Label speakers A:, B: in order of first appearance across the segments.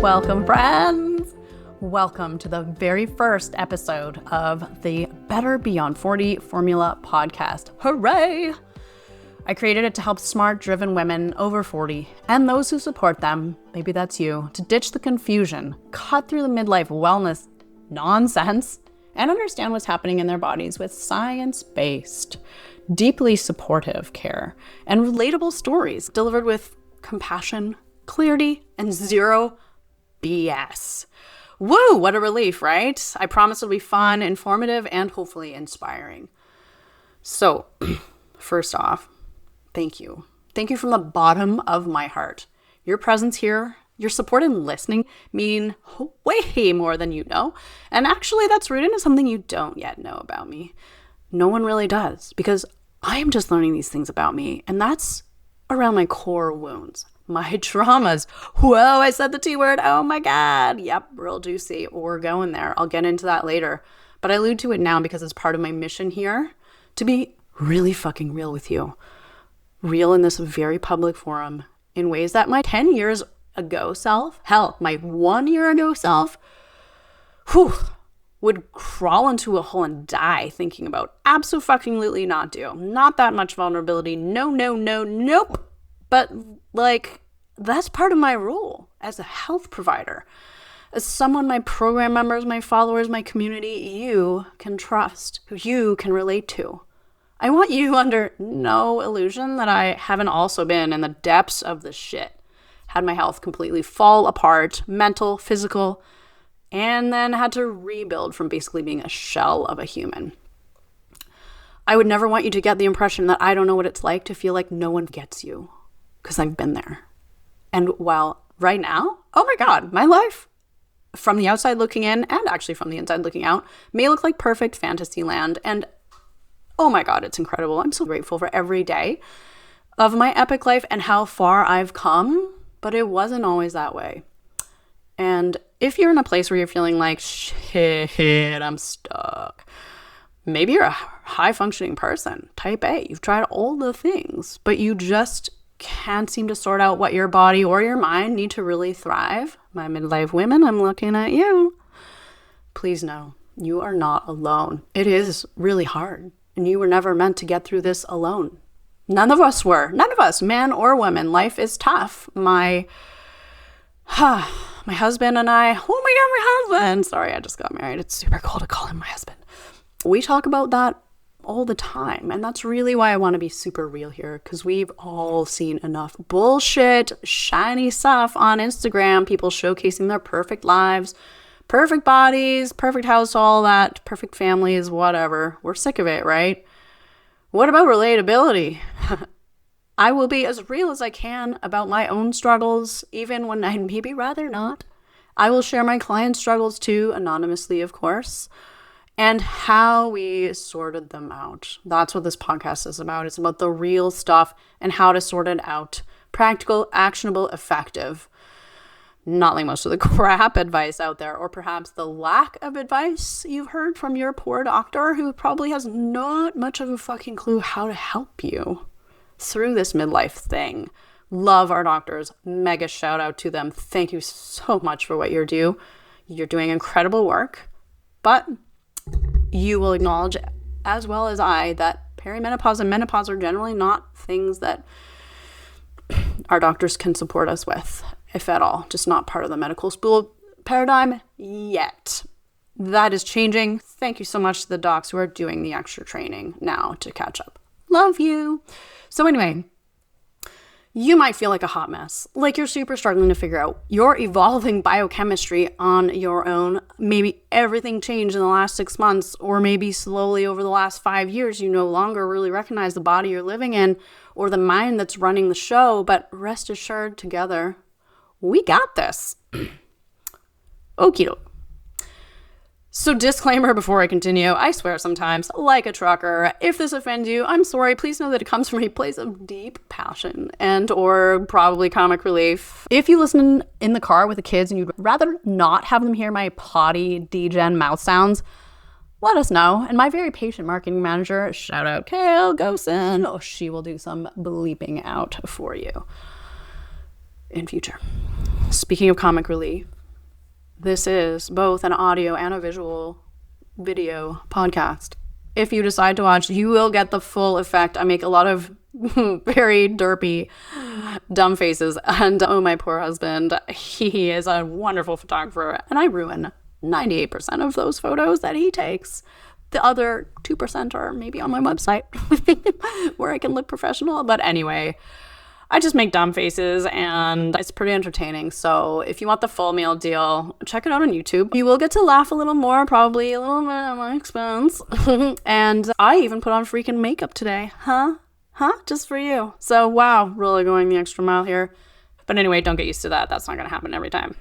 A: Welcome, friends. Welcome to the very first episode of the Better Beyond 40 Formula podcast. Hooray! I created it to help smart, driven women over 40 and those who support them, maybe that's you, to ditch the confusion, cut through the midlife wellness nonsense, and understand what's happening in their bodies with science-based, deeply supportive care and relatable stories delivered with compassion, clarity, and zero BS. Woo, what a relief, right? I promise it'll be fun, informative, and hopefully inspiring. So, first off, thank you. Thank you from the bottom of my heart. Your presence here, your support and listening mean way more than you know. And actually, that's rooted in something you don't yet know about me. No one really does, because I am just learning these things about me, and that's around my core wounds, my traumas. Whoa, I said the T word. Oh my God. Yep, real juicy. We're going there. I'll get into that later. But I allude to it now because it's part of my mission here to be really fucking real with you. Real in this very public forum in ways that my 10 years ago self, hell, my 1 year ago self, would crawl into a hole and die thinking about. Absolutely not do. Not that much vulnerability. Nope. But like, that's part of my role as a health provider. As someone my program members, my followers, my community, you can trust, who you can relate to. I want you under no illusion that I haven't also been in the depths of the shit. Had my health completely fall apart, mental, physical, and then had to rebuild from basically being a shell of a human. I would never want you to get the impression that I don't know what it's like to feel like no one gets you, because I've been there. And while right now, oh my God, my life from the outside looking in and actually from the inside looking out may look like perfect fantasy land. And oh my God, it's incredible. I'm so grateful for every day of my epic life and how far I've come, but it wasn't always that way. And if you're in a place where you're feeling like, shit, I'm stuck, maybe you're a high-functioning person, type A. You've tried all the things, but you just can't seem to sort out what your body or your mind need to really thrive. My midlife women, I'm looking at you. Please know, you are not alone. It is really hard, and you were never meant to get through this alone. None of us were. None of us, man or woman. Life is tough. My husband and I, oh my God, my husband. Sorry, I just got married. It's super cool to call him my husband. We talk about that all the time. And that's really why I want to be super real here, because we've all seen enough bullshit, shiny stuff on Instagram, people showcasing their perfect lives, perfect bodies, perfect house, all that, perfect families, whatever. We're sick of it, right? What about relatability? I will be as real as I can about my own struggles, even when I'd maybe rather not. I will share my clients' struggles too, anonymously, of course, and how we sorted them out. That's what this podcast is about. It's about the real stuff and how to sort it out. Practical, actionable, effective. Not like most of the crap advice out there, or perhaps the lack of advice you've heard from your poor doctor who probably has not much of a fucking clue how to help you through this midlife thing. Love our doctors. Mega shout out to them. Thank you so much for what you're doing. You're doing incredible work. But you will acknowledge, as well as I, that perimenopause and menopause are generally not things that our doctors can support us with, if at all. Just not part of the medical school paradigm yet. That is changing. Thank you so much to the docs who are doing the extra training now to catch up. Love you. So anyway, you might feel like a hot mess, like you're super struggling to figure out your evolving biochemistry on your own. Maybe everything changed in the last 6 months, or maybe slowly over the last 5 years, you no longer really recognize the body you're living in or the mind that's running the show. But rest assured, together, we got this. Okie doke. So disclaimer before I continue, I swear sometimes, like a trucker. If this offends you, I'm sorry. Please know that it comes from a place of deep passion and or probably comic relief. If you listen in the car with the kids and you'd rather not have them hear my potty degen mouth sounds, let us know. And my very patient marketing manager, shout out Kale Gosen, she will do some bleeping out for you in future. Speaking of comic relief, this is both an audio and a visual video podcast. If you decide to watch, you will get the full effect. I make a lot of very derpy, dumb faces. And oh, my poor husband, he is a wonderful photographer. And I ruin 98% of those photos that he takes. The other 2% are maybe on my website where I can look professional. But anyway, I just make dumb faces and it's pretty entertaining. So if you want the full meal deal, check it out on YouTube. You will get to laugh a little more, probably a little bit at my expense. And I even put on freaking makeup today. Huh? Just for you. So wow, really going the extra mile here. But anyway, don't get used to that. That's not going to happen every time.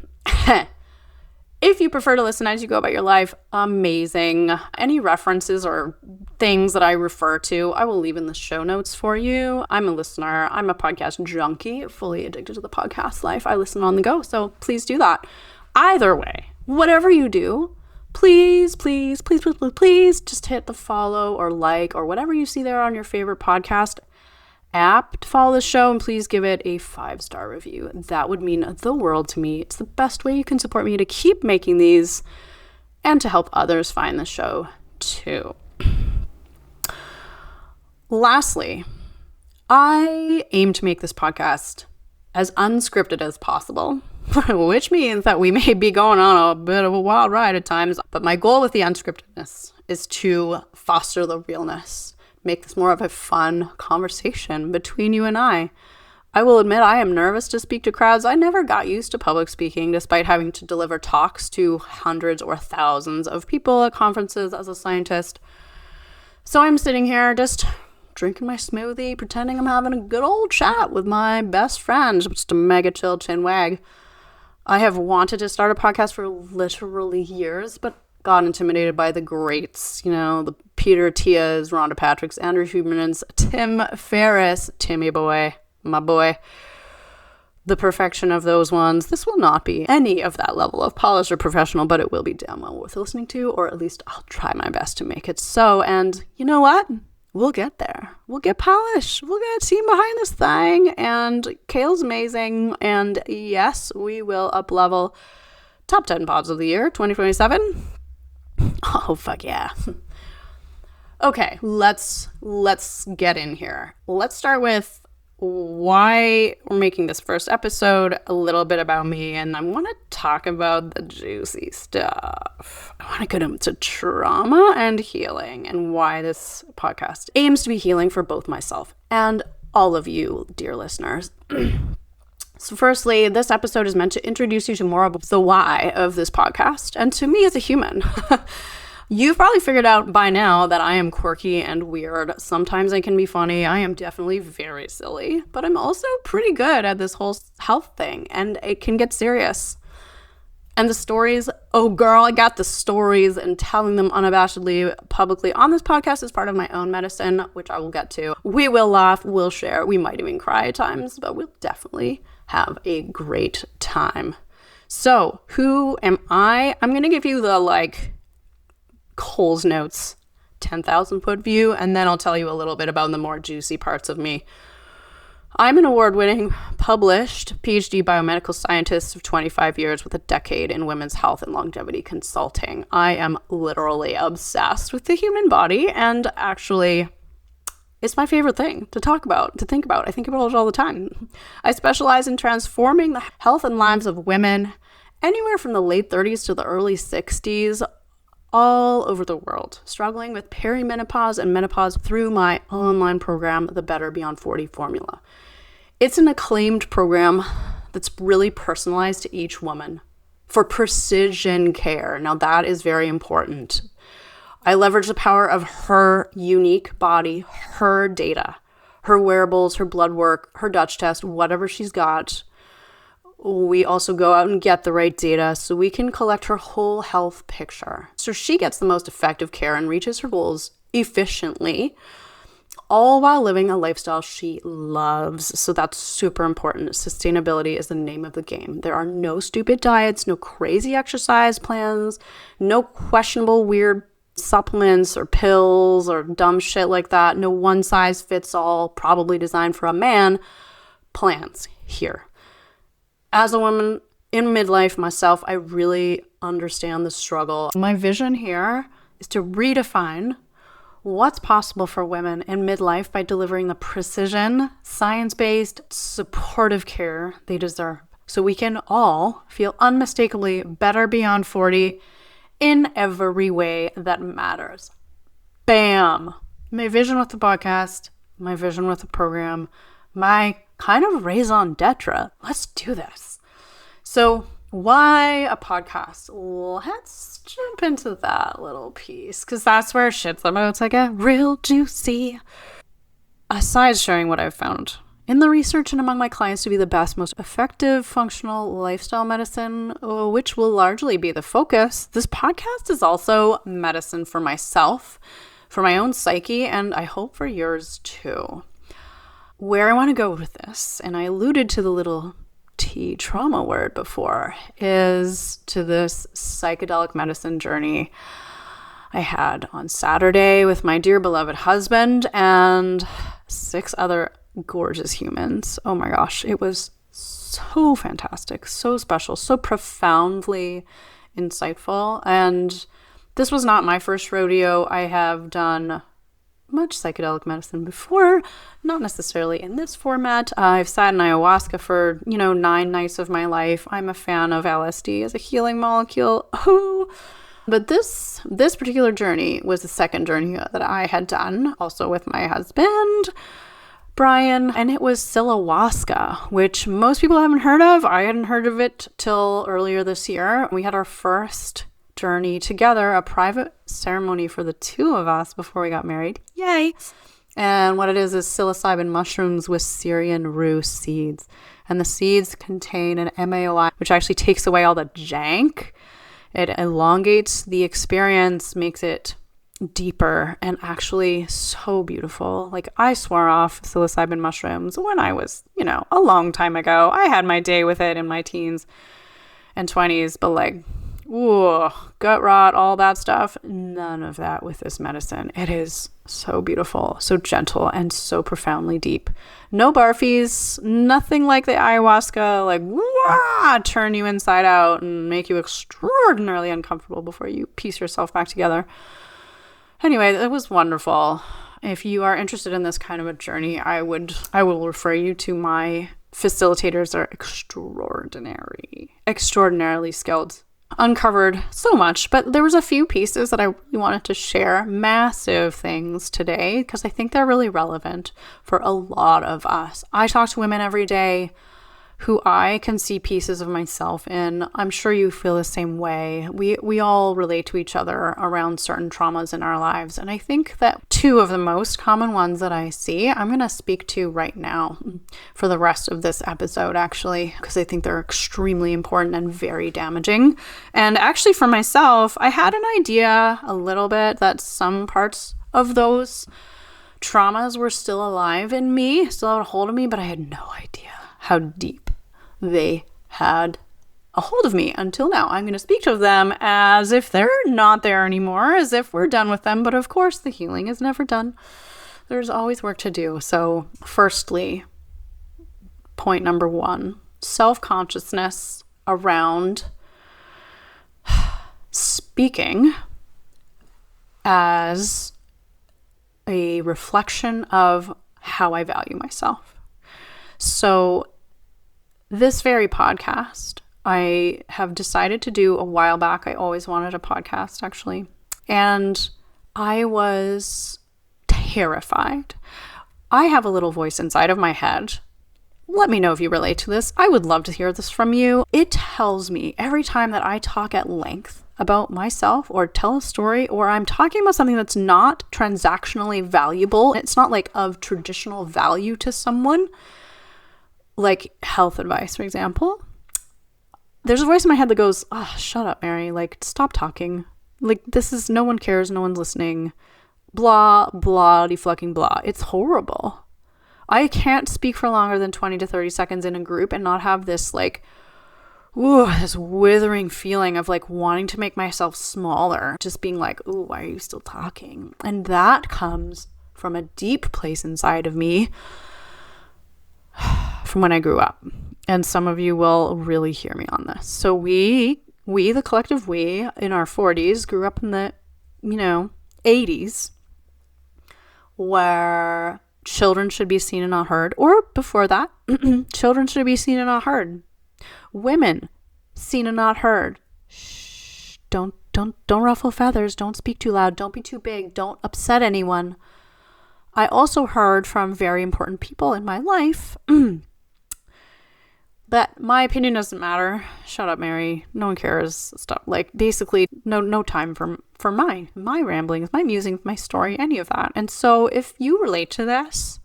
A: If you prefer to listen as you go about your life, amazing. Any references or things that I refer to, I will leave in the show notes for you. I'm a listener. I'm a podcast junkie, fully addicted to the podcast life. I listen on the go, so please do that. Either way, whatever you do, please just hit the follow or like or whatever you see there on your favorite podcast app to follow the show, and please give it a 5-star review. That would mean the world to me. It's the best way you can support me to keep making these and to help others find the show too. Lastly, I aim to make this podcast as unscripted as possible, which means that we may be going on a bit of a wild ride at times, but my goal with the unscriptedness is to foster the realness. Make this more of a fun conversation between you and I. I will admit I am nervous to speak to crowds. I never got used to public speaking despite having to deliver talks to hundreds or thousands of people at conferences as a scientist. So I'm sitting here just drinking my smoothie, pretending I'm having a good old chat with my best friend, just a mega chill chin wag. I have wanted to start a podcast for literally years, but got intimidated by the greats, the Peter Attias, Rhonda Patricks, Andrew Hubermans, Tim Ferriss, Timmy boy, my boy, the perfection of those ones. This will not be any of that level of polish or professional, but it will be damn well worth listening to, or at least I'll try my best to make it so. And you know what? We'll get there. We'll get polished. We'll get a team behind this thing. And Kale's amazing. And yes, we will up-level top 10 pods of the year, 2027. Oh, fuck yeah. Okay, let's get in here. Let's start with why we're making this first episode, a little bit about me, and I want to talk about the juicy stuff. I want to get into trauma and healing and why this podcast aims to be healing for both myself and all of you, dear listeners. So firstly, this episode is meant to introduce you to more of the why of this podcast and to me as a human. You've probably figured out by now that I am quirky and weird. Sometimes I can be funny. I am definitely very silly, but I'm also pretty good at this whole health thing, and it can get serious. And the stories, oh girl, I got the stories, and telling them unabashedly publicly on this podcast is part of my own medicine, which I will get to. We will laugh, we'll share, we might even cry at times, but we'll definitely have a great time. So, who am I? I'm going to give you the Cole's Notes 10,000 foot view, and then I'll tell you a little bit about the more juicy parts of me. I'm an award-winning, published PhD biomedical scientist of 25 years with a decade in women's health and longevity consulting. I am literally obsessed with the human body, and actually, it's my favorite thing to talk about, to think about. I think about it all the time. I specialize in transforming the health and lives of women anywhere from the late 30s to the early 60s, all over the world, struggling with perimenopause and menopause through my online program, The Better Beyond 40 Formula. It's an acclaimed program that's really personalized to each woman for precision care. Now that is very important. I leverage the power of her unique body, her data, her wearables, her blood work, her Dutch test, whatever she's got. We also go out and get the right data so we can collect her whole health picture. So she gets the most effective care and reaches her goals efficiently, all while living a lifestyle she loves. So that's super important. Sustainability is the name of the game. There are no stupid diets, no crazy exercise plans, no questionable weird supplements or pills or dumb shit like that. No one size fits all, probably designed for a man, plans here. As a woman in midlife myself, I really understand the struggle. My vision here is to redefine what's possible for women in midlife by delivering the precision, science-based, supportive care they deserve, so we can all feel unmistakably better beyond 40 in every way that matters. Bam! My vision with the podcast, my vision with the program, my kind of raison d'etre. Let's do this. So why a podcast? Let's jump into that little piece, because that's where shit's about to get real juicy. Aside sharing what I've found in the research and among my clients to be the best, most effective functional lifestyle medicine, which will largely be the focus, this podcast is also medicine for myself, for my own psyche, and I hope for yours too. Where I want to go with this, and I alluded to the little T trauma word before, is to this psychedelic medicine journey I had on Saturday with my dear beloved husband and 6 other gorgeous humans. Oh my gosh, it was so fantastic, so special, so profoundly insightful. And this was not my first rodeo. I have done much psychedelic medicine before, not necessarily in this format. I've sat in ayahuasca for, 9 nights of my life. I'm a fan of LSD as a healing molecule. But this particular journey was the second journey that I had done, also with my husband, Brian, and it was ayahuasca, which most people haven't heard of. I hadn't heard of it till earlier this year. We had our first journey together, a private ceremony for the 2 of us before we got married. Yay! And what it is psilocybin mushrooms with Syrian rue seeds. And the seeds contain an MAOI, which actually takes away all the jank. It elongates the experience, makes it deeper, and actually so beautiful. Like, I swore off psilocybin mushrooms when I was, a long time ago. I had my day with it in my teens and 20s, but like, ooh, gut rot, all that stuff. None of that with this medicine. It is so beautiful, so gentle, and so profoundly deep. No barfies, nothing like the ayahuasca, like, wah, turn you inside out and make you extraordinarily uncomfortable before you piece yourself back together. Anyway, it was wonderful. If you are interested in this kind of a journey, I will refer you to my facilitators. Are extraordinarily skilled. Uncovered so much, but there was a few pieces that I really wanted to share, massive things today, because I think they're really relevant for a lot of us. I talk to women every day who I can see pieces of myself in. I'm sure you feel the same way. We all relate to each other around certain traumas in our lives. And I think that 2 of the most common ones that I see, I'm going to speak to right now for the rest of this episode, actually, because I think they're extremely important and very damaging. And actually for myself, I had an idea a little bit that some parts of those traumas were still alive in me, still had a hold of me, but I had no idea how deep they had a hold of me until now. I'm going to speak to them as if they're not there anymore, as if we're done with them. But of course, the healing is never done. There's always work to do. So firstly, point number 1, self-consciousness around speaking as a reflection of how I value myself. So this very podcast, I have decided to do a while back. I always wanted a podcast, actually. And I was terrified. I have a little voice inside of my head. Let me know if you relate to this. I would love to hear this from you. It tells me every time that I talk at length about myself or tell a story, or I'm talking about something that's not transactionally valuable, it's not like of traditional value to someone, like health advice, for example, there's a voice in my head that goes, oh, shut up, Mary. Like, stop talking. Like, this is, no one cares. No one's listening. Blah, bloody fucking blah. It's horrible. I can't speak for longer than 20 to 30 seconds in a group and not have this like, ooh, this withering feeling of like wanting to make myself smaller. Just being like, ooh, why are you still talking? And that comes from a deep place inside of me from when I grew up. And some of you will really hear me on this. So we, the collective we, in our 40s, grew up in the, 80s, where children should be seen and not heard. Or before that, children should be seen and not heard. Women, seen and not heard. Shh, don't ruffle feathers. Don't speak too loud. Don't be too big. Don't upset anyone. I also heard from very important people in my life that my opinion doesn't matter. Shut up, Mary. No one cares. Stuff like basically no time for my ramblings, my musings, my story, any of that. And so if you relate to this,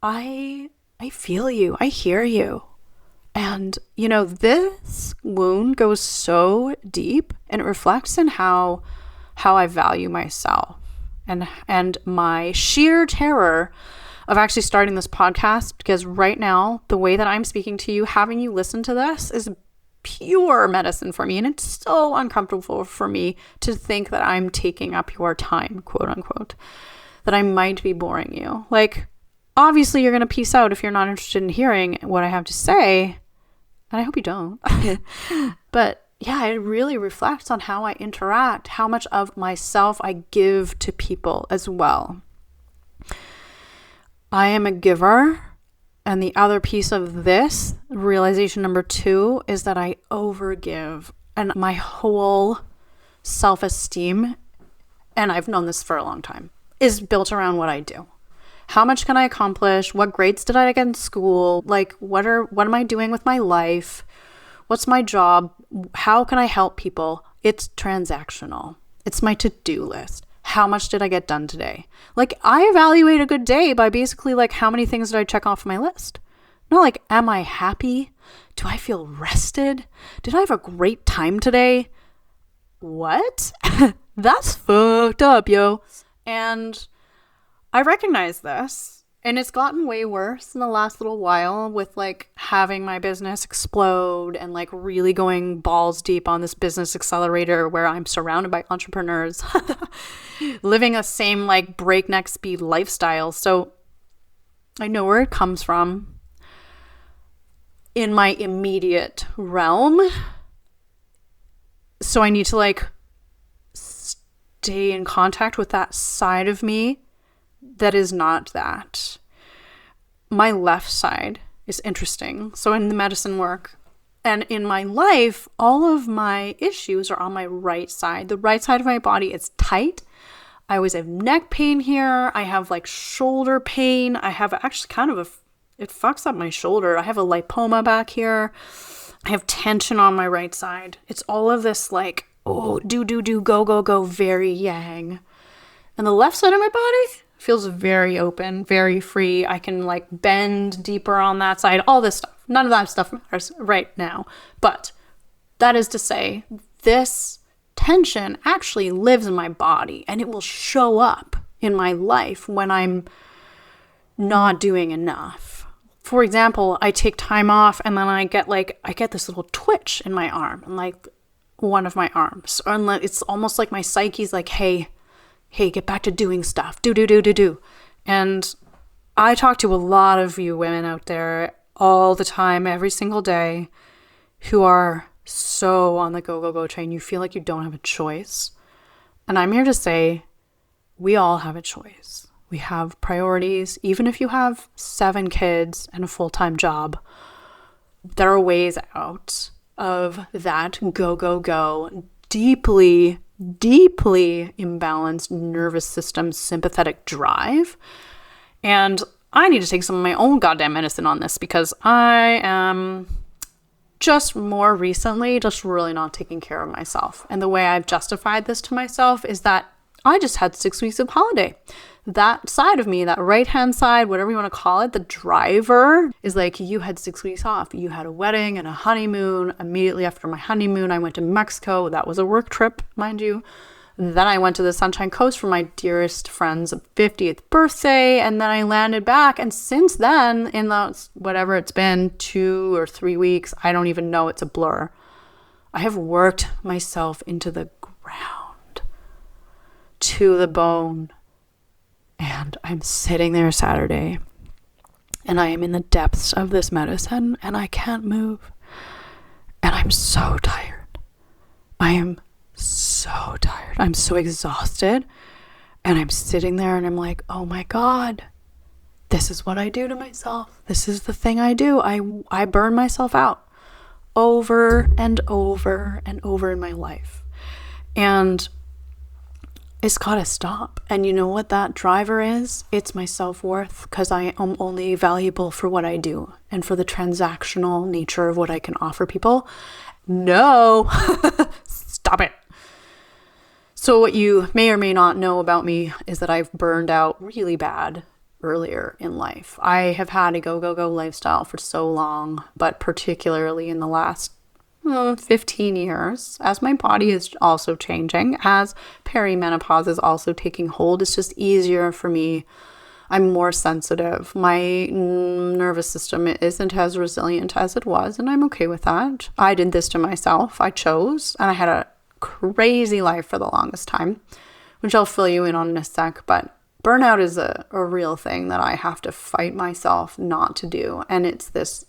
A: I feel you. I hear you. And this wound goes so deep, and it reflects in how I value myself and my sheer terror of actually starting this podcast, because right now, the way that I'm speaking to you, having you listen to this is pure medicine for me. And it's so uncomfortable for me to think that I'm taking up your time, quote unquote, that I might be boring you. Like, obviously you're going to peace out if you're not interested in hearing what I have to say. And I hope you don't. But yeah, it really reflects on how I interact, how much of myself I give to people as well. I am a giver. And the other piece of this, realization number 2, is that I overgive. And my whole self-esteem, and I've known this for a long time, is built around what I do. How much can I accomplish? What grades did I get in school? Like, what am I doing with my life? What's my job? How can I help people? It's transactional. It's my to-do list. How much did I get done today? Like, I evaluate a good day by basically like, how many things did I check off my list? Not like, am I happy? Do I feel rested? Did I have a great time today? What? That's fucked up, yo. And I recognize this, and it's gotten way worse in the last little while with like having my business explode and like really going balls deep on this business accelerator where I'm surrounded by entrepreneurs living a same like breakneck speed lifestyle. So I know where it comes from in my immediate realm. So I need to like stay in contact with that side of me that is not that. My left side is interesting. So in the medicine work and in my life, all of my issues are on my right side. The right side of my body is tight. I always have neck pain here. I have like shoulder pain. I have actually it fucks up my shoulder. I have a lipoma back here. I have tension on my right side. It's all of this like, do, go, very yang. And the left side of my body feels very open, very free. I can like bend deeper on that side, all this stuff. None of that stuff matters right now. But that is to say, this tension actually lives in my body, and it will show up in my life when I'm not doing enough. For example, I take time off and then I get this little twitch in my arm, and like one of my arms. And it's almost like my psyche's like, hey, get back to doing stuff. Do. And I talk to a lot of you women out there all the time, every single day, who are so on the go train. You feel like you don't have a choice. And I'm here to say, we all have a choice. We have priorities. Even if you have 7 kids and a full-time job, there are ways out of that go, deeply imbalanced nervous system sympathetic drive. And I need to take some of my own goddamn medicine on this, because I am just more recently just really not taking care of myself. And the way I've justified this to myself is that I just had 6 weeks of holiday. That side of me, that right-hand side, whatever you want to call it, the driver, is like, you had 6 weeks off. You had a wedding and a honeymoon. Immediately after my honeymoon, I went to Mexico. That was a work trip, mind you. Then I went to the Sunshine Coast for my dearest friend's 50th birthday, and then I landed back. And since then, in the whatever it's been, 2 or 3 weeks, I don't even know, it's a blur, I have worked myself into the ground, to the bone. And I'm sitting there Saturday and I am in the depths of this medicine and I can't move. And I'm so tired. I am so tired. I'm so exhausted. And I'm sitting there and I'm like, oh my God, this is what I do to myself. This is the thing I do. I burn myself out over and over and over in my life. And it's got to stop. And you know what that driver is? It's my self-worth, because I am only valuable for what I do and for the transactional nature of what I can offer people. No, stop it. So what you may or may not know about me is that I've burned out really bad earlier in life. I have had a go lifestyle for so long, but particularly in the last 15 years, as my body is also changing, as perimenopause is also taking hold, it's just easier for me. I'm more sensitive. My nervous system isn't as resilient as it was, and I'm okay with that. I did this to myself. I chose, and I had a crazy life for the longest time, which I'll fill you in on in a sec, but burnout is a real thing that I have to fight myself not to do. And it's this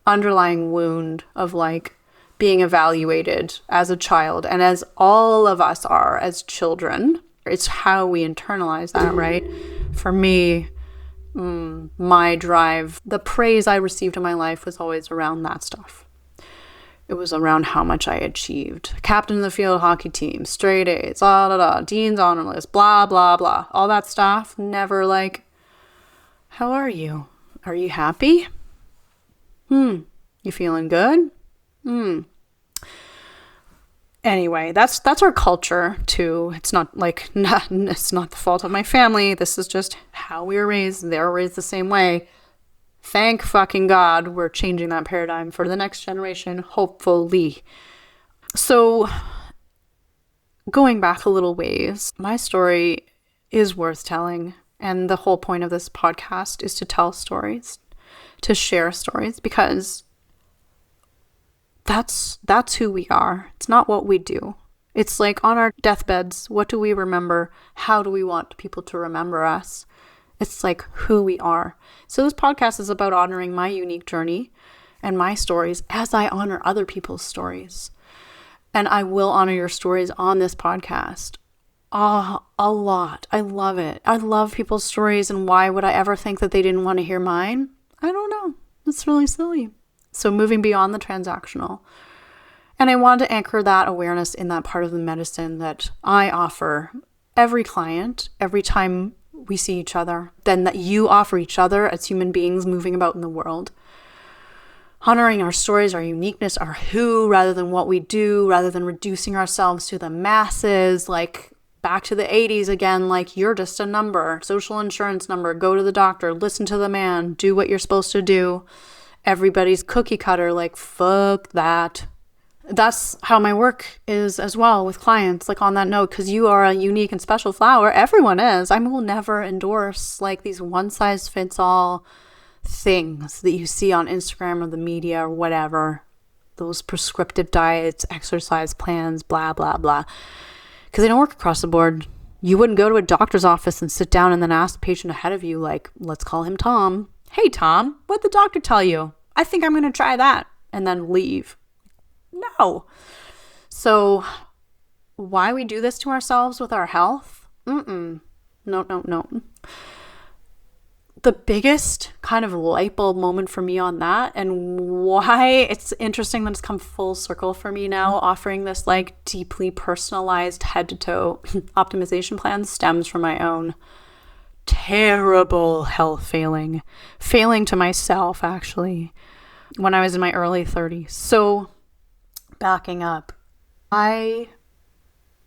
A: underlying wound of like being evaluated as a child, and as all of us are as children. It's how we internalize that, right? For me, my drive, the praise I received in my life was always around that stuff. It was around how much I achieved. Captain of the field hockey team, straight A's, Dean's honor list, blah, blah, blah. All that stuff. Never like, how are you? Are you happy? You feeling good? Anyway, that's our culture too. It's not like, it's not the fault of my family. This is just how we were raised. They were raised the same way. Thank fucking God we're changing that paradigm for the next generation, hopefully. So going back a little ways, my story is worth telling. And the whole point of this podcast is to tell stories, to share stories, because that's who we are. It's not what we do. It's like on our deathbeds, what do we remember? How do we want people to remember us? It's like who we are. So this podcast is about honoring my unique journey and my stories as I honor other people's stories. And I will honor your stories on this podcast. A lot. I love it. I love people's stories, and why would I ever think that they didn't want to hear mine? I don't know. It's really silly. So moving beyond the transactional. And I want to anchor that awareness in that part of the medicine that I offer every client, every time we see each other, then that you offer each other as human beings moving about in the world. Honoring our stories, our uniqueness, our who, rather than what we do, rather than reducing ourselves to the masses, like back to the 80s again, like you're just a number, social insurance number, go to the doctor, listen to the man, do what you're supposed to do. Everybody's cookie cutter, like fuck that. That's how my work is as well with clients, like on that note, because you are a unique and special flower. Everyone is. I will never endorse like these one size fits all things that you see on Instagram or the media or whatever. Those prescriptive diets, exercise plans, blah, blah, blah. Because they don't work across the board. You wouldn't go to a doctor's office and sit down and then ask the patient ahead of you, like, let's call him Tom. Hey, Tom, what'd the doctor tell you? I think I'm going to try that. And then leave. No. So why we do this to ourselves with our health? No. The biggest kind of light bulb moment for me on that, and why it's interesting that it's come full circle for me now, offering this like deeply personalized head to toe optimization plan, stems from my own terrible health failing to myself, actually, when I was in my early 30s. So backing up, I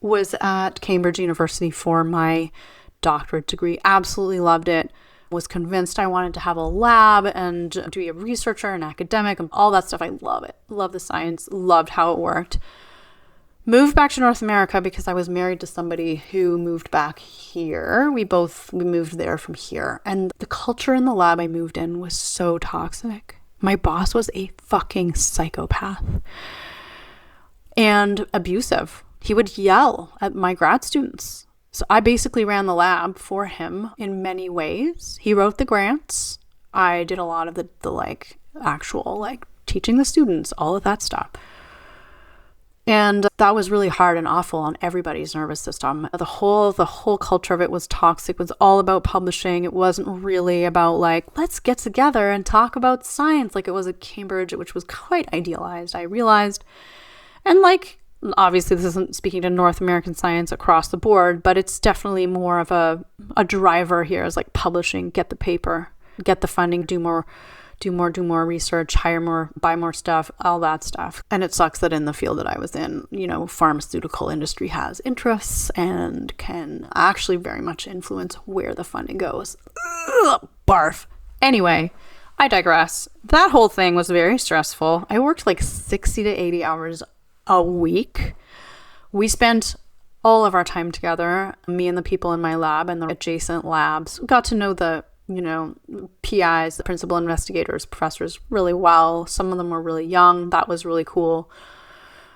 A: was at Cambridge University for my doctorate degree. Absolutely loved it. Was convinced I wanted to have a lab and to be a researcher and academic and all that stuff. I love it. Love the science. Loved how it worked. Moved back to North America because I was married to somebody who moved back here. We moved there from here. And the culture in the lab I moved in was so toxic. My boss was a fucking psychopath and abusive. He would yell at my grad students. So I basically ran the lab for him in many ways. He wrote the grants. I did a lot of the like actual like teaching the students, all of that stuff. And that was really hard and awful on everybody's nervous system. The whole culture of it was toxic. It was all about publishing. It wasn't really about like, let's get together and talk about science like it was at Cambridge, which was quite idealized, I realized. And like, obviously this isn't speaking to North American science across the board, but it's definitely more of a driver here is like publishing, get the paper, get the funding, do more research, hire more, buy more stuff, all that stuff. And it sucks that in the field that I was in, you know, pharmaceutical industry has interests and can actually very much influence where the funding goes. Ugh, barf. Anyway, I digress. That whole thing was very stressful. I worked like 60 to 80 hours a week. We spent all of our time together, me and the people in my lab and the adjacent labs. Got to know the PIs, the principal investigators, professors really well. Some of them were really young. That was really cool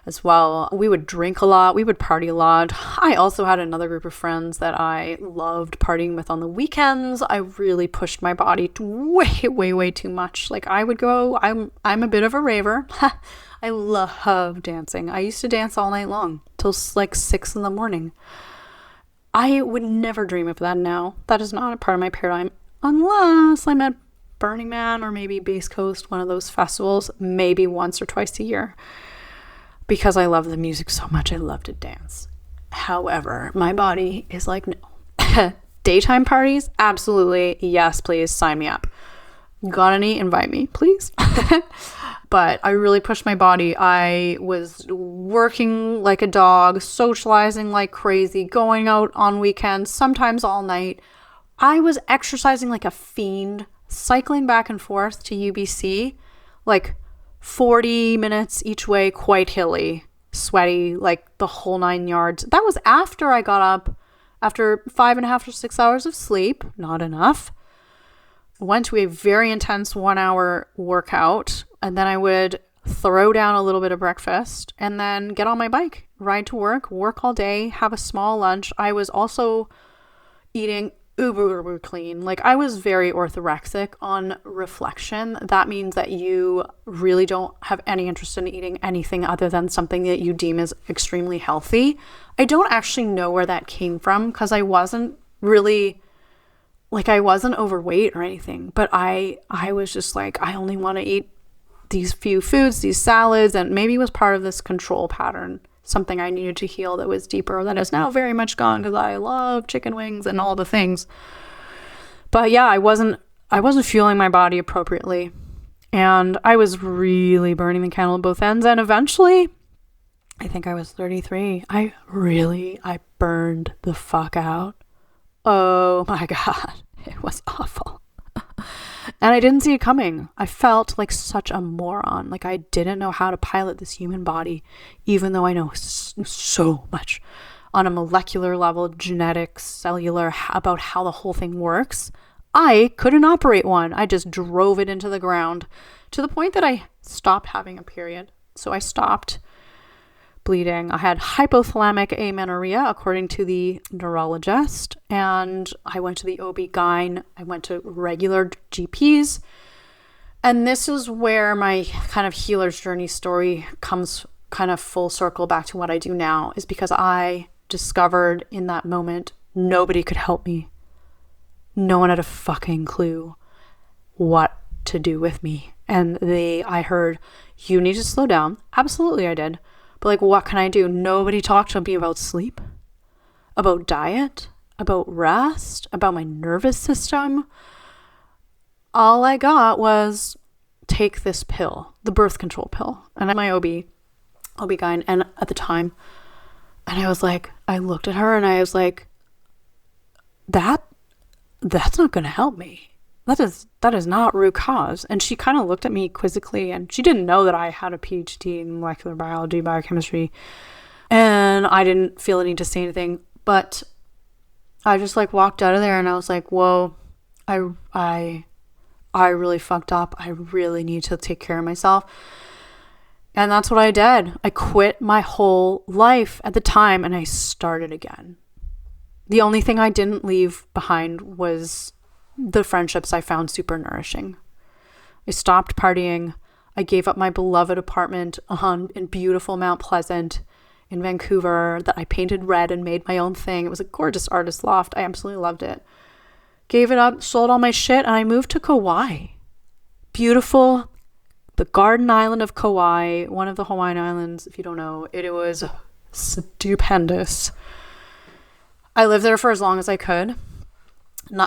A: as well. We would drink a lot. We would party a lot. I also had another group of friends that I loved partying with on the weekends. I really pushed my body to way too much. Like I would go, I'm a bit of a raver. I love dancing. I used to dance all night long till like 6 a.m. I would never dream of that now. That is not a part of my paradigm. Unless I'm at Burning Man or maybe Base Coast, one of those festivals, maybe once or twice a year. Because I love the music so much, I love to dance. However, my body is like, no. Daytime parties? Absolutely. Yes, please, sign me up. Got any? Invite me, please. But I really pushed my body. I was working like a dog, socializing like crazy, going out on weekends, sometimes all night. I was exercising like a fiend, cycling back and forth to UBC, like 40 minutes each way, quite hilly, sweaty, like the whole 9 yards. That was after I got up, after 5.5 to 6 hours of sleep, not enough. Went to a very intense 1 hour workout, and then I would throw down a little bit of breakfast and then get on my bike, ride to work all day, have a small lunch. I was also eating uber clean. Like I was very orthorexic on reflection. That means that you really don't have any interest in eating anything other than something that you deem as extremely healthy. I don't actually know where that came from because I wasn't really like I wasn't overweight or anything, but I was just like, I only want to eat these few foods, these salads, and maybe it was part of this control pattern, something I needed to heal that was deeper, that is now very much gone because I love chicken wings and all the things. But yeah, I wasn't fueling my body appropriately, and I was really burning the candle at both ends. And eventually, I think I was 33. I burned the fuck out. Oh my God, it was awful. And I didn't see it coming. I felt like such a moron. Like I didn't know how to pilot this human body, even though I know so much on a molecular level, genetics, cellular, about how the whole thing works. I couldn't operate one. I just drove it into the ground to the point that I stopped having a period. So I stopped bleeding. I had hypothalamic amenorrhea, according to the neurologist, and I went to the OB-GYN. I went to regular GPs, and this is where my kind of healer's journey story comes kind of full circle back to what I do now, is because I discovered in that moment nobody could help me. No one had a fucking clue what to do with me. And I heard, you need to slow down. Absolutely, I did. But like, what can I do? Nobody talked to me about sleep, about diet, about rest, about my nervous system. All I got was take this pill, the birth control pill. And my OB-GYN, and at the time, and I was like, I looked at her and I was like, that's not going to help me. That is not root cause. And she kind of looked at me quizzically, and she didn't know that I had a PhD in molecular biology, biochemistry, and I didn't feel the need to say anything. But I just like walked out of there, and I was like, whoa, I really fucked up. I really need to take care of myself. And that's what I did. I quit my whole life at the time, and I started again. The only thing I didn't leave behind was the friendships I found super nourishing. I stopped partying. I gave up my beloved apartment in beautiful Mount Pleasant in Vancouver that I painted red and made my own thing. It was a gorgeous artist loft. I absolutely loved it. Gave it up, sold all my shit, and I moved to Kauai. Beautiful, the Garden Island of Kauai, one of the Hawaiian Islands, if you don't know. It was stupendous. I lived there for as long as I could,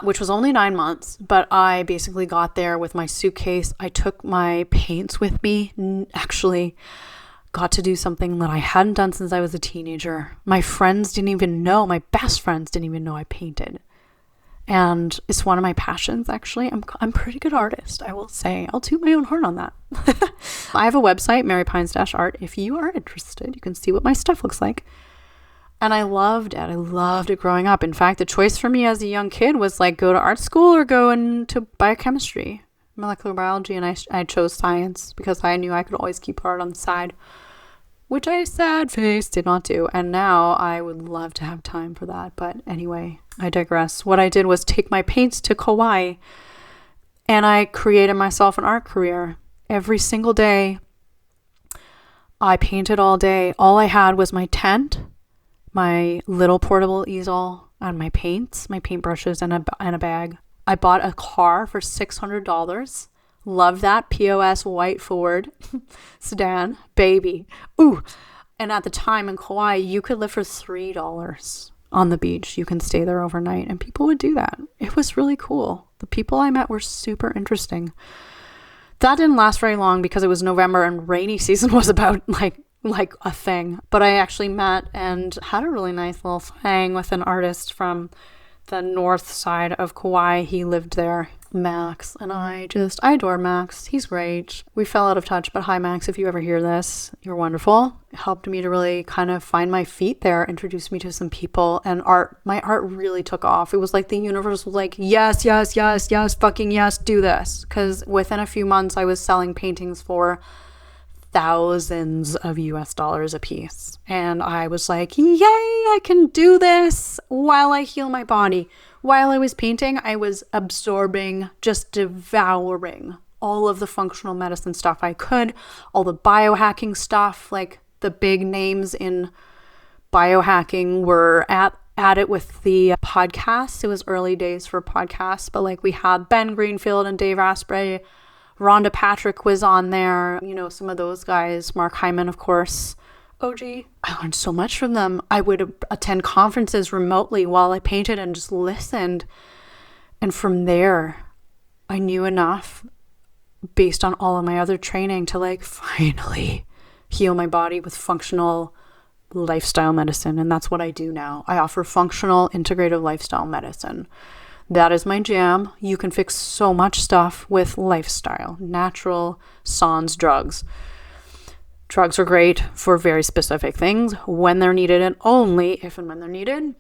A: which was only 9 months, but I basically got there with my suitcase. I took my paints with me. Actually, got to do something that I hadn't done since I was a teenager. My friends didn't even know, my best friends didn't even know I painted. And it's one of my passions, actually. I'm a pretty good artist, I will say. I'll toot my own horn on that. I have a website, marypines-art. If you are interested, you can see what my stuff looks like. And I loved it. I loved it growing up. In fact, the choice for me as a young kid was like go to art school or go into biochemistry, molecular biology. And I chose science because I knew I could always keep art on the side, which I sad face did not do. And now I would love to have time for that. But anyway, I digress. What I did was take my paints to Kauai and I created myself an art career. Every single day, I painted all day. All I had was my tent, my little portable easel, and my paints, my paintbrushes, and a bag. I bought a car for $600. Love that. POS white Ford sedan, baby. Ooh. And at the time in Kauai, you could live for $3 on the beach. You can stay there overnight, and people would do that. It was really cool. The people I met were super interesting. That didn't last very long because it was November and rainy season was about like a thing. But I actually met and had a really nice little thing with an artist from the north side of Kauai. He lived there, Max, and I adore Max. He's great. We fell out of touch, but hi Max, if you ever hear this, you're wonderful. It helped me to really kind of find my feet there, introduced me to some people, and my art really took off. It was like the universe was like, yes, yes, yes, yes, fucking yes, do this. Because within a few months, I was selling paintings for thousands of US dollars a piece. And I was like, yay, I can do this while I heal my body. While I was painting, I was absorbing, just devouring all of the functional medicine stuff I could, all the biohacking stuff, like the big names in biohacking were at it with the podcasts. It was early days for podcasts, but like we had Ben Greenfield and Dave Asprey. Rhonda Patrick was on there, some of those guys, Mark Hyman, of course. OG. I learned so much from them. I would attend conferences remotely while I painted and just listened. And from there, I knew enough based on all of my other training to like finally heal my body with functional lifestyle medicine. And that's what I do now. I offer functional integrative lifestyle medicine. That is my jam. You can fix so much stuff with lifestyle, natural, sans drugs. Drugs are great for very specific things when they're needed and only if and when they're needed.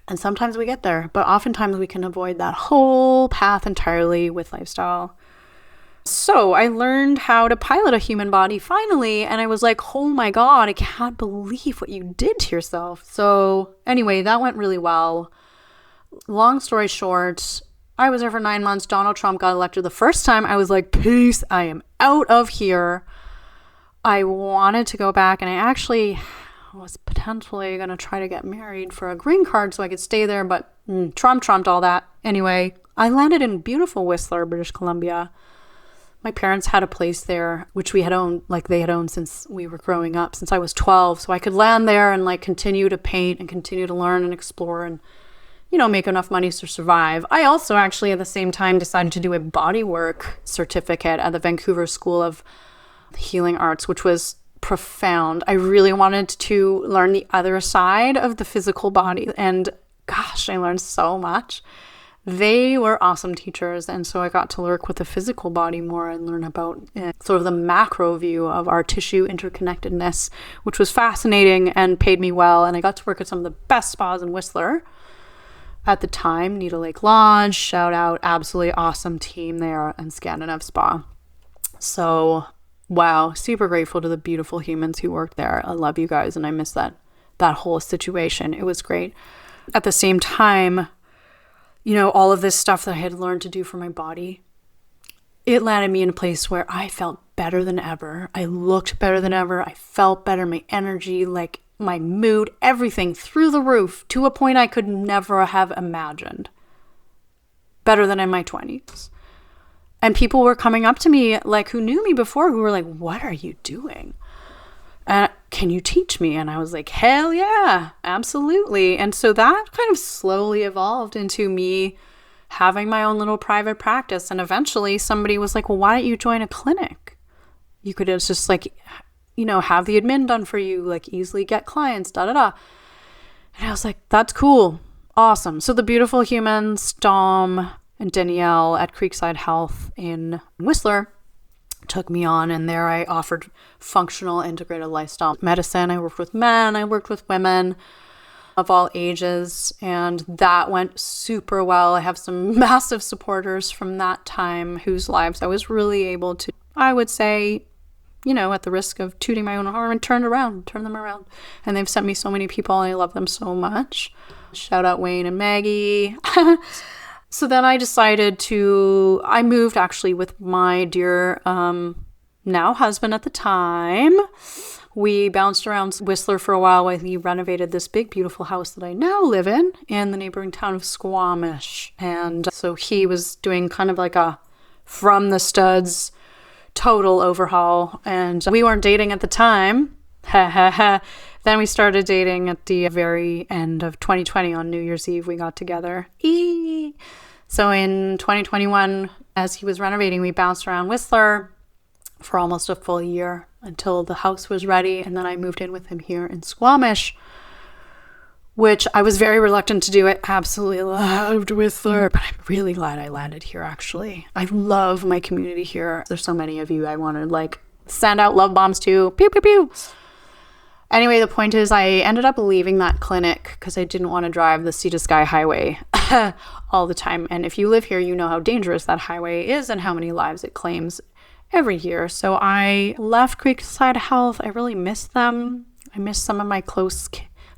A: And sometimes we get there, but oftentimes we can avoid that whole path entirely with lifestyle. So I learned how to pilot a human body finally, and I was like, oh my God, I can't believe what you did to yourself. So anyway, that went really well. Long story short, I was there for 9 months. Donald Trump got elected the first time. I was like, peace, I am out of here. I wanted to go back, and I actually was potentially going to try to get married for a green card so I could stay there, but Trump trumped all that. Anyway, I landed in beautiful Whistler, British Columbia. My parents had a place there, which we had owned, like they had owned since we were growing up, since I was 12. So I could land there and like continue to paint and continue to learn and explore and make enough money to survive. I also actually at the same time decided to do a bodywork certificate at the Vancouver School of Healing Arts, which was profound. I really wanted to learn the other side of the physical body. And gosh, I learned so much. They were awesome teachers. And so I got to work with the physical body more and learn about sort of the macro view of our tissue interconnectedness, which was fascinating and paid me well. And I got to work at some of the best spas in Whistler. At the time, Needle Lake Lodge, shout out, absolutely awesome team there, and Scandinav Spa. So, wow, super grateful to the beautiful humans who worked there. I love you guys, and I miss that whole situation. It was great. At the same time, all of this stuff that I had learned to do for my body, it landed me in a place where I felt better than ever. I looked better than ever. I felt better. My energy, like my mood, everything through the roof to a point I could never have imagined. Better than in my 20s. And people were coming up to me, like, who knew me before, who were like, what are you doing? Can you teach me? And I was like, hell yeah, absolutely. And so that kind of slowly evolved into me having my own little private practice. And eventually somebody was like, well, why don't you join a clinic? You could just like, have the admin done for you, like easily get clients, da da da. And I was like, that's cool. Awesome. So the beautiful humans, Dom and Danielle at Creekside Health in Whistler, took me on, and there I offered functional integrated lifestyle medicine. I worked with men, I worked with women of all ages, and that went super well. I have some massive supporters from that time whose lives I was really able to, I would say, at the risk of tooting my own horn, turn them around. And they've sent me so many people, and I love them so much. Shout out Wayne and Maggie. So then I decided I moved actually with my dear now husband at the time. We bounced around Whistler for a while while he renovated this big, beautiful house that I now live in the neighboring town of Squamish. And so he was doing kind of like a from the studs total overhaul. And we weren't dating at the time. Then we started dating at the very end of 2020 on New Year's Eve. We got together. So in 2021, as he was renovating, we bounced around Whistler for almost a full year until the house was ready. And then I moved in with him here in Squamish, which I was very reluctant to do. I absolutely loved Whistler, but I'm really glad I landed here, actually. I love my community here. There's so many of you I want to send out love bombs to. Pew, pew, pew. Anyway, the point is I ended up leaving that clinic because I didn't want to drive the Sea to Sky highway all the time. And if you live here, you know how dangerous that highway is and how many lives it claims every year. So I left Creekside Health. I really miss them. I miss some of my close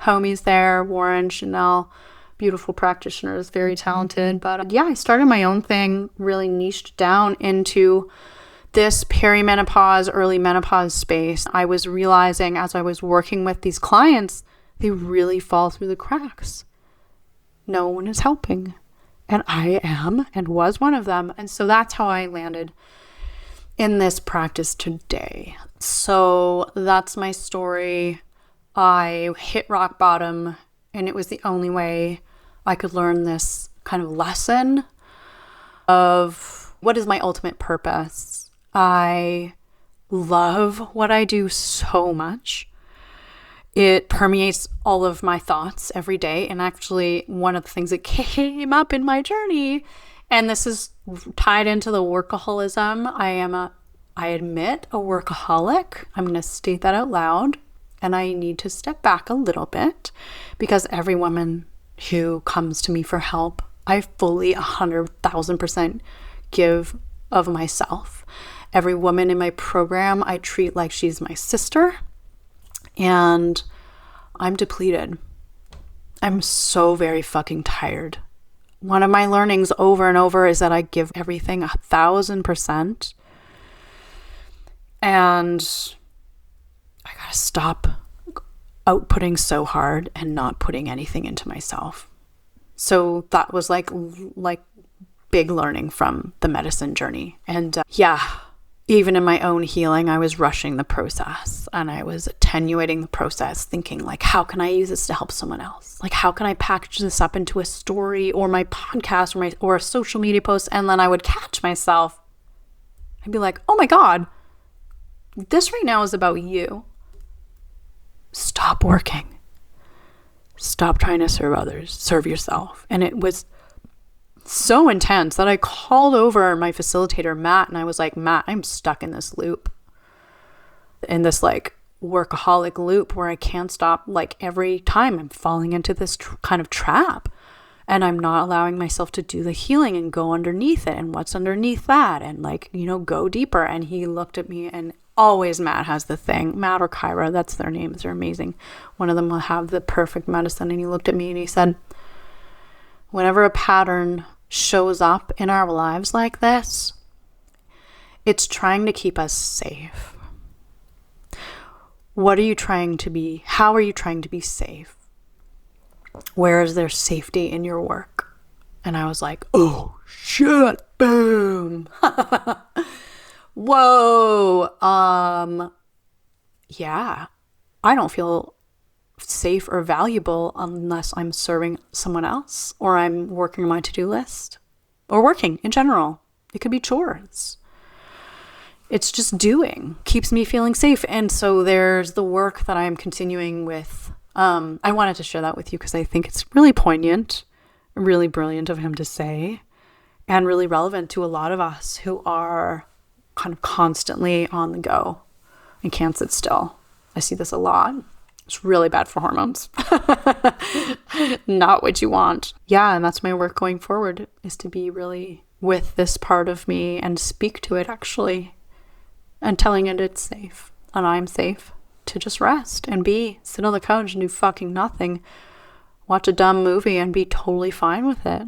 A: homies there, Warren, Chanel, beautiful practitioners, very talented. But I started my own thing, really niched down into this perimenopause, early menopause space. I was realizing as I was working with these clients, they really fall through the cracks. No one is helping. And I am and was one of them. And so that's how I landed in this practice today. So that's my story. I hit rock bottom, and it was the only way I could learn this kind of lesson of what is my ultimate purpose. I love what I do so much. It permeates all of my thoughts every day. And actually, one of the things that came up in my journey, and this is tied into the workaholism, I admit, a workaholic. I'm going to state that out loud. And I need to step back a little bit because every woman who comes to me for help, I fully 100,000% give of myself. Every woman in my program, I treat like she's my sister, and I'm depleted. I'm so very fucking tired. One of my learnings over and over is that I give everything 1,000%, and I gotta stop outputting so hard and not putting anything into myself. So that was like big learning from the medicine journey. And even in my own healing, I was rushing the process, and I was attenuating the process, thinking how can I use this to help someone else? How can I package this up into a story or my podcast or a social media post? And then I would catch myself. I'd be like, oh my God, this right now is about you. Stop working. Stop trying to serve others. Serve yourself. And it was so intense that I called over my facilitator, Matt, and I was like, Matt, I'm stuck in this loop. In this workaholic loop where I can't stop. Every time I'm falling into this kind of trap, and I'm not allowing myself to do the healing and go underneath it and what's underneath that and go deeper. And he looked at me, and always Matt has the thing. Matt or Kyra, that's their names. They're amazing. One of them will have the perfect medicine. And he looked at me and he said, whenever a pattern shows up in our lives like this, it's trying to keep us safe. What are you trying to be? How are you trying to be safe? Where is there safety in your work? And I was like, oh shit, boom. Whoa. Yeah, I don't feel safe or valuable unless I'm serving someone else or I'm working on my to-do list or working in general. It could be chores. It's just doing keeps me feeling safe. And so there's the work that I'm continuing with. I wanted to share that with you because I think it's really poignant, really brilliant of him to say, and really relevant to a lot of us who are kind of constantly on the go and can't sit still. I see this a lot. It's really bad for hormones. Not what you want. Yeah, and that's my work going forward, is to be really with this part of me and speak to it actually, and telling it it's safe and I'm safe to just rest and sit on the couch and do fucking nothing, watch a dumb movie and be totally fine with it.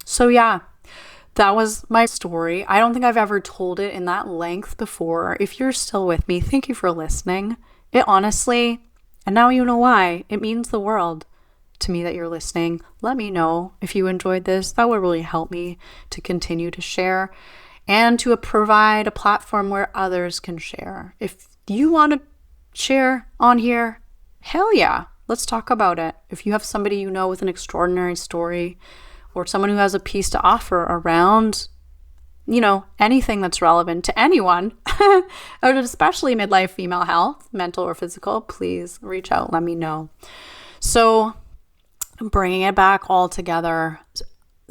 A: So yeah, that was my story. I don't think I've ever told it in that length before. If you're still with me, thank you for listening. It honestly, and now you know why, it means the world to me that you're listening. Let me know if you enjoyed this. That would really help me to continue to share and to provide a platform where others can share. If you want to share on here, hell yeah, let's talk about it. If you have somebody you know with an extraordinary story or someone who has a piece to offer around, anything that's relevant to anyone, or especially midlife female health, mental or physical, please reach out, let me know. So bringing it back all together,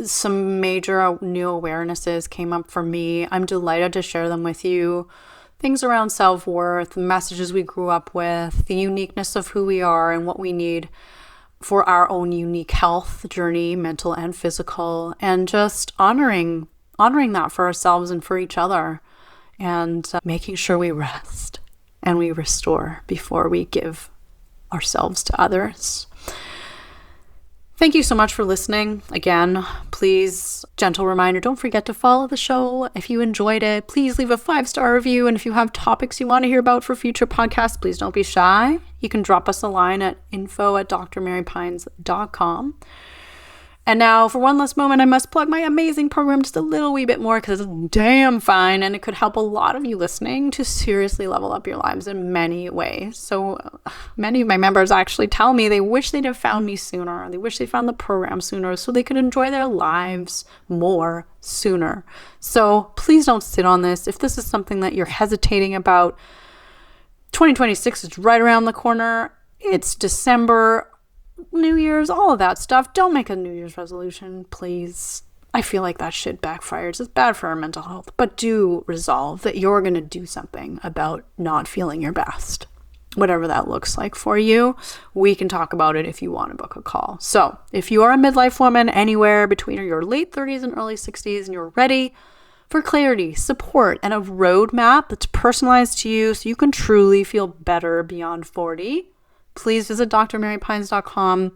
A: some major new awarenesses came up for me. I'm delighted to share them with you. Things around self-worth, messages we grew up with, the uniqueness of who we are and what we need for our own unique health journey, mental and physical, and just honoring that for ourselves and for each other, and making sure we rest and we restore before we give ourselves to others. Thank you so much for listening. Again, please, gentle reminder, don't forget to follow the show. If you enjoyed it, please leave a 5-star review. And if you have topics you want to hear about for future podcasts, please don't be shy. You can drop us a line at info@drmarypines.com. And now, for one last moment, I must plug my amazing program just a little wee bit more because it's damn fine and it could help a lot of you listening to seriously level up your lives in many ways. So many of my members actually tell me they wish they'd have found me sooner. They wish they found the program sooner so they could enjoy their lives more sooner. So please don't sit on this. If this is something that you're hesitating about, 2026 is right around the corner. It's December, New Year's, all of that stuff. Don't make a New Year's resolution, please. I feel like that shit backfires. It's bad for our mental health. But do resolve that you're going to do something about not feeling your best. Whatever that looks like for you, we can talk about it if you want to book a call. So if you are a midlife woman anywhere between your late 30s and early 60s and you're ready for clarity, support, and a roadmap that's personalized to you so you can truly feel better beyond 40, please visit drmarypines.com.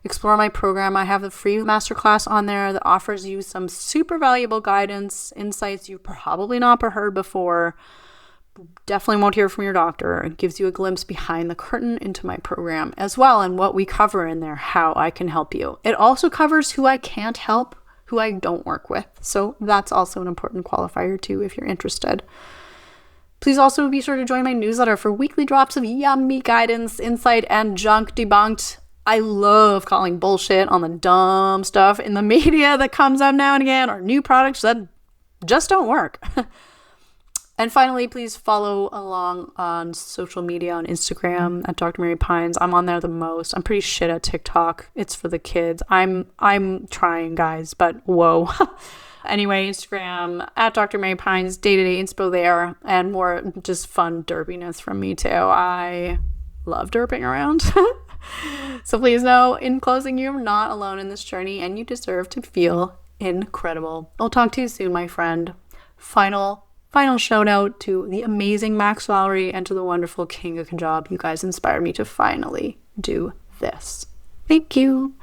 A: Explore my program. I have a free masterclass on there that offers you some super valuable guidance, insights you've probably not heard before. Definitely won't hear from your doctor. It gives you a glimpse behind the curtain into my program as well, and what we cover in there, how I can help you. It also covers who I can't help, who I don't work with. So that's also an important qualifier too if you're interested. Please also be sure to join my newsletter for weekly drops of yummy guidance, insight, and junk debunked. I love calling bullshit on the dumb stuff in the media that comes out now and again, or new products that just don't work. And finally, please follow along on social media on Instagram at Dr. Mary Pines. I'm on there the most. I'm pretty shit at TikTok. It's for the kids. I'm trying, guys, but whoa. Anyway, Instagram at Dr. Mary Pines, day-to-day inspo there, and more just fun derpiness from me too. I love derping around. So please know, in closing, you're not alone in this journey and you deserve to feel incredible. I'll talk to you soon, my friend. Final shout out to the amazing Max Valerie and to the wonderful King of Punjab. You guys inspired me to finally do this. Thank you.